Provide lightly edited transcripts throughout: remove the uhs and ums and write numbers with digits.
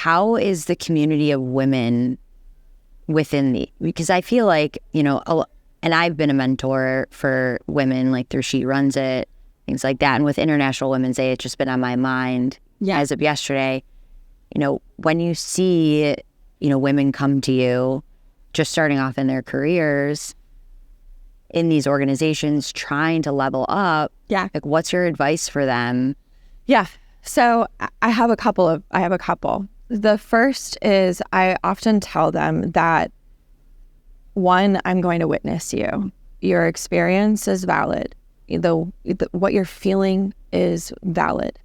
how is the community of women because I feel like, and I've been a mentor for women, like through She Runs It, things like that. And with International Women's Day, it's just been on my mind as of yesterday. When you see, women come to you just starting off in their careers in these organizations, trying to level up, like what's your advice for them? Yeah. So I have a couple. The first is I often tell them that, one, I'm going to witness you. Your experience is valid. What you're feeling is valid.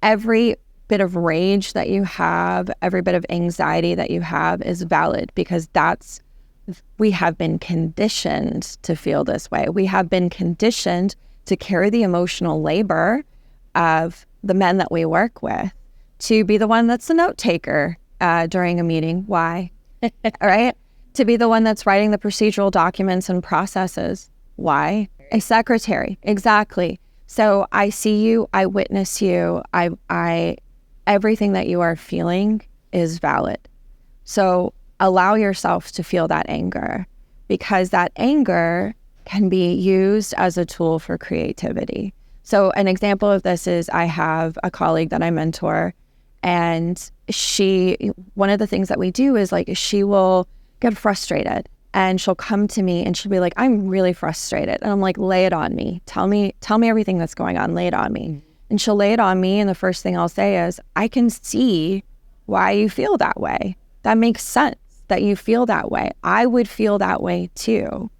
Every bit of rage that you have, every bit of anxiety that you have is valid, because we have been conditioned to feel this way. We have been conditioned to carry the emotional labor of the men that we work with, to be the one that's the note taker during a meeting. Why? All right? To be the one that's writing the procedural documents and processes. Why? A secretary. Exactly. So I see you, I witness you, everything that you are feeling is valid. So allow yourself to feel that anger, because that anger can be used as a tool for creativity. So an example of this is I have a colleague that I mentor, and one of the things that we do is, like, she will get frustrated and she'll come to me and she'll be like, I'm really frustrated. And I'm like, lay it on me. Tell me everything that's going on. Lay it on me. And she'll lay it on me. And the first thing I'll say is, I can see why you feel that way. That makes sense that you feel that way. I would feel that way too.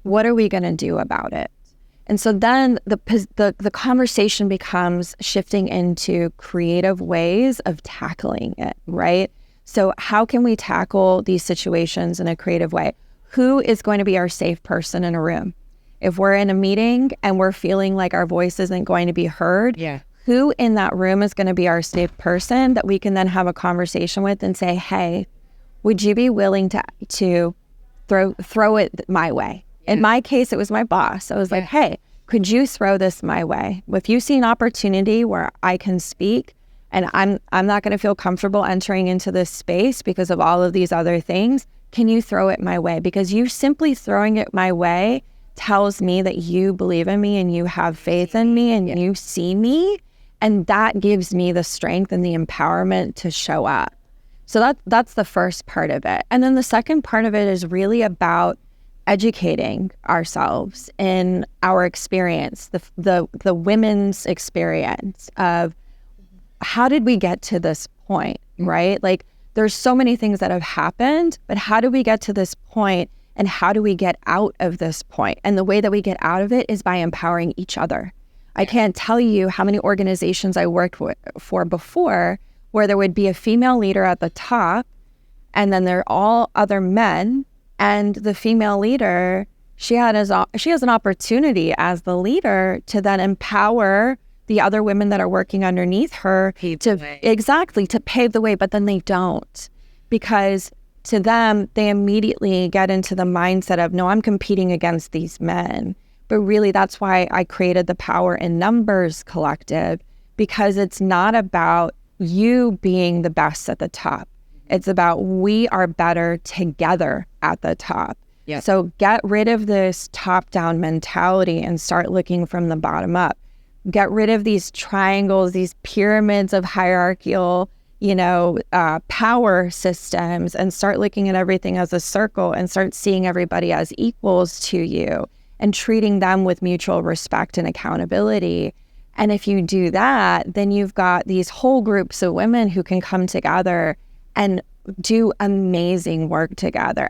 What are we going to do about it? And so then the conversation becomes shifting into creative ways of tackling it, right? So how can we tackle these situations in a creative way? Who is going to be our safe person in a room? If we're in a meeting and we're feeling like our voice isn't going to be heard, who in that room is going to be our safe person that we can then have a conversation with and say, hey, would you be willing to throw it my way? In my case, it was my boss. I was like, hey, could you throw this my way? If you see an opportunity where I can speak and I'm not going to feel comfortable entering into this space because of all of these other things, can you throw it my way? Because you simply throwing it my way tells me that you believe in me and you have faith in me and you see me. And that gives me the strength and the empowerment to show up. So that's the first part of it. And then the second part of it is really about educating ourselves in our experience, the women's experience of how did we get to this point, right? Like, there's so many things that have happened, but how do we get to this point and how do we get out of this point? And the way that we get out of it is by empowering each other. I can't tell you how many organizations I worked for before where there would be a female leader at the top and then there are all other men, and the female leader, she has an opportunity as the leader to then empower the other women that are working underneath her to pave the way, but then they don't, because to them, they immediately get into the mindset of, no, I'm competing against these men. But really, that's why I created the Power in Numbers Collective, because it's not about you being the best at the top. It's about we are better together at the top. Yes. So get rid of this top-down mentality and start looking from the bottom up. Get rid of these triangles, these pyramids of hierarchical, power systems, and start looking at everything as a circle and start seeing everybody as equals to you and treating them with mutual respect and accountability. And if you do that, then you've got these whole groups of women who can come together and do amazing work together.